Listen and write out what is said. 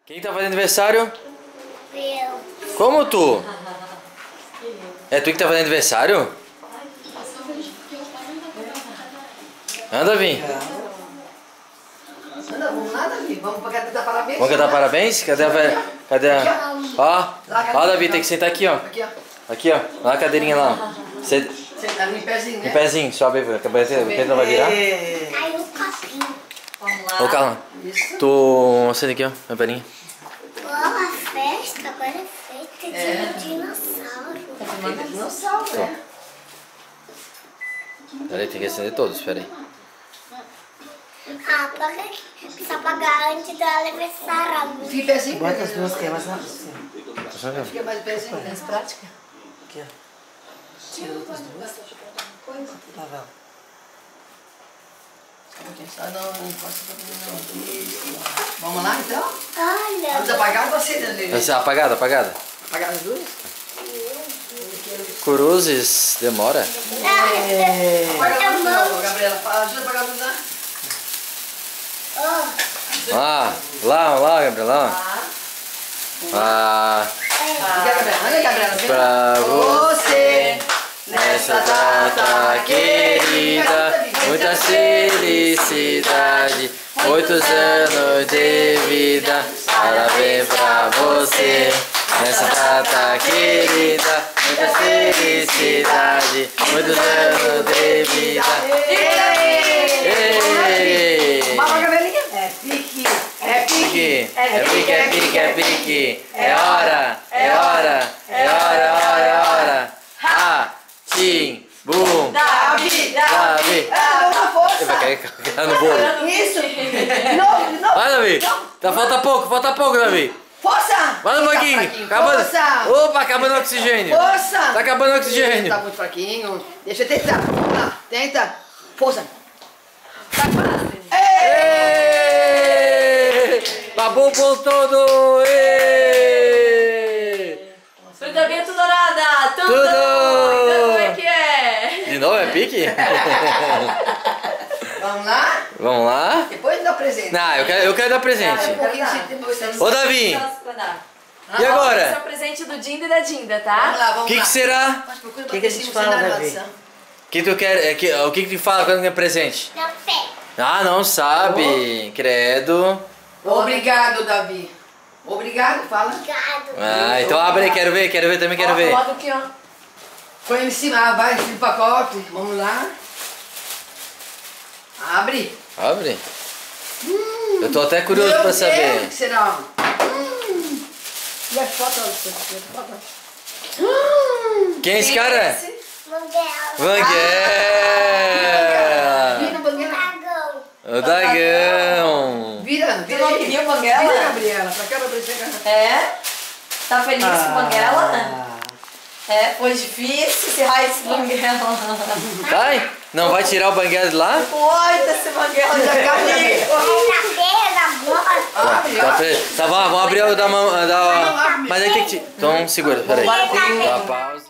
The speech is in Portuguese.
Quem tá fazendo aniversário? Eu. Como tu? É tu que tá fazendo aniversário? Anda, Vim. Anda, vamos lá, Davi. Vamos pra cantar parabéns. Vamos cantar parabéns? Cadê a... Cadê a... Ó, Davi, tem que sentar aqui, ó. Aqui, ó. Aqui, ó. Lá a cadeirinha lá. Você... Senta ali em pezinho, né? Em pezinho, sobe aí, a cabeça não vai virar. Aí o copinho. Vamos lá. Ô, Carla, Isso. tu... Senta aqui, ó, minha perninha. A festa agora é feita de dinossauro. Tá filmando dinossauro, né? Peraí, tem que acender todos, peraí. Apaga aqui. Precisa apagar antes do aniversário. Fica em pezinho. Bota as duas queimas na assim. Fica mais em pezinho, né? Prática. Aqui, ó. Tira as duas. Tá vendo? Ah, não posso não. Isso. Vamos lá, então? Olha. Vamos apagar você, Davi? Vai ser apagada, apagada. Apagar as duas? Cruzes, demora. Apaga a luz, não, Gabriela. Ajuda a apagar a luz, né? Lá, Gabriela, lá. Ah, Olha, Gabriela. pra Você, nessa data querida, muita felicidade, muitos anos de vida, parabéns pra você. Nessa data querida, muita felicidade, muitos anos de vida. Ei! Vamos, Gabelinha? É pique. É pique. É pique, é pique, é pique. É hora, é hora, é hora, é hora. Ah, tim, bum. Davi. Davi. Na força. Vai cair no bolo. Isso. De novo. Vai, Davi. Falta pouco, Davi. Força. Vai no banquinho. Acabando. Força. Opa, acabando o oxigênio. Força. Tá acabando o oxigênio. Tá muito fraquinho. Deixa eu tentar. Vamos lá. Tenta. Força. Babou o bolo todo! Fruta bem tudo dourada! Tudo! Tudo! Então como é que é? De novo é pique? Vamos lá? Vamos lá? Depois dá o presente. Não, eu quero dar presente. Um pouquinho de depois. Ô, Davi! Pra dar. E Esse é agora? o presente do Dindo e da Dinda, Vamos tá? lá, O vamos que lá. será? Mas procura Que a gente bater fala, na Davi? gravação. O que tu quer? O que tu fala quando ganha presente? Na fé. Ah, não sabe. Credo. Obrigado, Davi. Obrigado, fala. Obrigado. Ah, então abre aí, quero ver, também quero ver. Bota aqui, ó. Põe em cima, vai, esse pacote. Vamos lá. Abre. Abre. Eu tô até curioso Meu pra Deus, saber. o que será? E a foto? Quem é esse cara? Manguela. Vanguela. Vira, Banguela. Dragão. O Dragão. Vira Tu não queria Banguela? Vira, Gabriela. Pra cá, pra você. É? Tá feliz com Banguela? É, foi difícil esse raio desse Banguela. Vai? Não vai tirar o Banguela de lá? Oi, desse Banguela de Gabriela. Na terra, bola. Abre, Tá, abre. tá bom, vamos abrir o da mão. Mas aí tem que. Então segura, peraí. Dá uma pausa.